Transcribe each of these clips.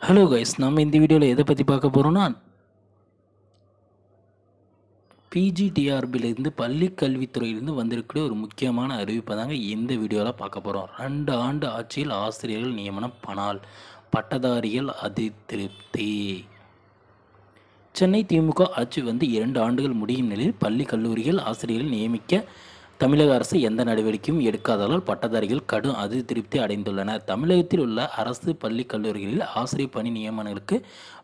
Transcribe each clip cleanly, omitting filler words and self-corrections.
Hello guys, நம்ம இந்த வீடியோவில் எதை பற்றி பார்க்க போகிறோம்னா பிஜிடிஆர்பியிலிருந்து பள்ளி கல்வித்துறையிலிருந்து வந்திருக்கிற ஒரு முக்கியமான அறிவிப்பை தாங்க இந்த வீடியோவில் பார்க்க போகிறோம். 2 ஆண்டு ஆட்சியில் ஆசிரியர்கள் நியமனம் பணால் பட்டதாரிகள் அதிருப்தி. சென்னை திமுக ஆட்சி 2 ஆண்டுகள் முடியும் நிலையில் பள்ளி கல்லூரிகள் ஆசிரியர்கள் நியமிக்க தமிழக அரசு எந்த நடவடிக்கையும் எடுக்காததால் பட்டதாரிகள் கடும் அதிருப்தி அடைந்துள்ளனர். தமிழகத்தில் உள்ள அரசு பள்ளி கல்லூரிகளில் ஆசிரியர் பணி நியமனங்களுக்கு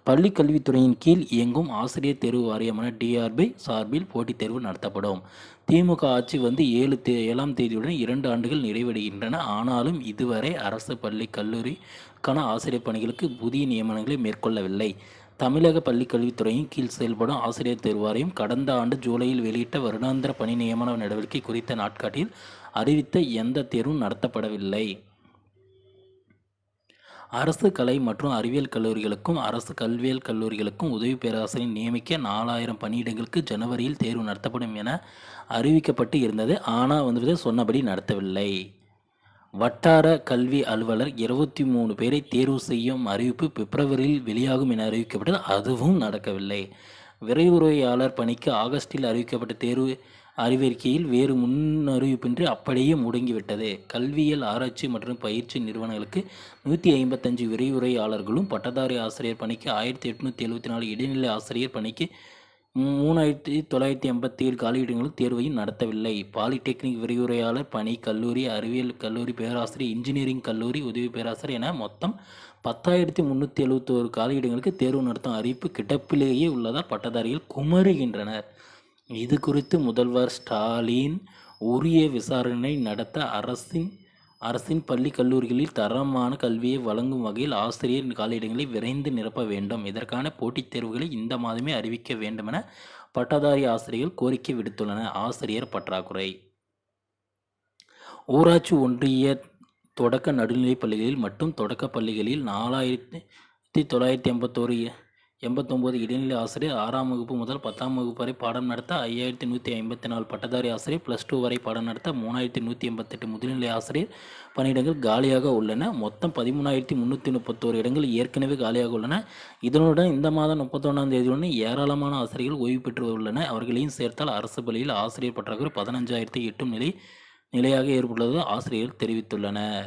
பள்ளி கல்வித்துறையின் கீழ் இயங்கும் ஆசிரியர் தேர்வு வாரியமான டிஆர்பி சார்பில் போட்டித் தேர்வு நடத்தப்படும். திமுக ஆட்சி 7ஆம் தேதியுடன் 2 ஆண்டுகள் நிறைவடைகின்றன. ஆனாலும் இதுவரை அரசு பள்ளி கல்லூரிக்கான ஆசிரியர் பணிகளுக்கு புதிய நியமனங்களை மேற்கொள்ளவில்லை. தமிழக பள்ளிக் கல்வித்துறையின் கீழ் செயல்படும் ஆசிரியர் தேர்வு வாரியம் கடந்த ஆண்டு ஜூலையில் வெளியிட்ட வருடாந்திர பணி நியமன நடவடிக்கை குறித்த நாட்காட்டியில் அறிவித்த எந்த தேர்வும் நடத்தப்படவில்லை. அரசு கலை மற்றும் அறிவியல் கல்லூரிகளுக்கும் அரசு கல்வியியல் கல்லூரிகளுக்கும் உதவி பேராசிரியர் நியமிக்க 4000 பணியிடங்களுக்கு ஜனவரியில் தேர்வு நடத்தப்படும் என அறிவிக்கப்பட்டு இருந்தது. ஆனால் சொன்னபடி நடத்தவில்லை. வட்டார கல்வி அலுவலர் 23 பேரை தேர்வு செய்யும் அறிவிப்பு பிப்ரவரியில் வெளியாகும் என அறிவிக்கப்பட்டது. அதுவும் நடக்கவில்லை. விரைவுரையாளர் பணிக்கு ஆகஸ்டில் அறிவிக்கப்பட்ட தேர்வு அறிவிக்கையில் வேறு முன்னறிவிப்பின்றி அப்படியே முடங்கிவிட்டது. கல்வியியல் ஆராய்ச்சி மற்றும் பயிற்சி நிறுவனங்களுக்கு 155 விரைவுரையாளர்களும் பட்டதாரி ஆசிரியர் பணிக்கு 1874 இடைநிலை ஆசிரியர் பணிக்கு 3987 காலியிடங்களும் தேர்வையும் நடத்தவில்லை. பாலிடெக்னிக் விரிவுரையாளர் பணி, கல்லூரி, அறிவியல் கல்லூரி பேராசிரியர், இன்ஜினியரிங் கல்லூரி உதவி பேராசிரியர் என மொத்தம் 10,371 காலியிடங்களுக்கு தேர்வு நடத்தும் அறிவிப்பு கிடப்பிலேயே உள்ளதால் பட்டதாரிகள் குமருகின்றனர். இது குறித்து முதல்வர் ஸ்டாலின் உரிய விசாரணை நடத்த அரசின் பள்ளி கல்லூரிகளில் தரமான கல்வியை வழங்கும் வகையில் ஆசிரியர் காலியிடங்களை விரைந்து நிரப்ப வேண்டும். இதற்கான போட்டித் தேர்வுகளை இந்த மாதமே அறிவிக்க வேண்டுமென பட்டதாரி ஆசிரியர்கள் கோரிக்கை விடுத்துள்ளனர். ஆசிரியர் பற்றாக்குறை. ஊராட்சி ஒன்றிய தொடக்க நடுநிலைப் பள்ளிகளில் மற்றும் தொடக்க பள்ளிகளில் 4989 இடைநிலை ஆசிரியர், 6ஆம் வகுப்பு முதல் 10ஆம் வகுப்பு வரை பாடம் நடத்த 5154 பட்டதாரி ஆசிரியர், +2 வரை பாடம் நடத்த 3188 முதுநிலை ஆசிரியர் பணியிடங்கள் காலியாக உள்ளன. மொத்தம் 13,331 இடங்கள் ஏற்கனவே காலியாக உள்ளன. இதனுடன் இந்த மாதம் 31ஆம் தேதியுடன் ஏராளமான ஆசிரியர்கள் ஓய்வு பெற்று உள்ளனர். அவர்களையும் சேர்த்தால் அரசு பள்ளியில் ஆசிரியர் பற்றாக்குறை 15,000 எட்டும் நிலையாக ஏற்பட்டுள்ளது ஆசிரியர்கள் தெரிவித்துள்ளனர்.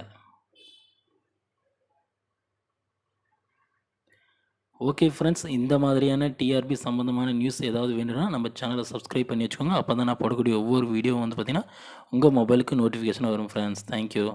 ஓகே ஃப்ரெண்ட்ஸ், இந்த மாதிரியான டிஆர்பி சம்மந்தமான நியூஸ் ஏதாவது வேணும்னா நம்ம சேனலை சப்ஸ்கிரைப் பண்ணி வச்சுக்கோங்க. அப்போ தான் நான் போடக்கூடிய ஒவ்வொரு வீடியோவும் பார்த்திங்கன்னா உங்கள் மொபைலுக்கு நோட்டிஃபிகேஷன் வரும் ஃப்ரெண்ட்ஸ். தேங்க்யூ.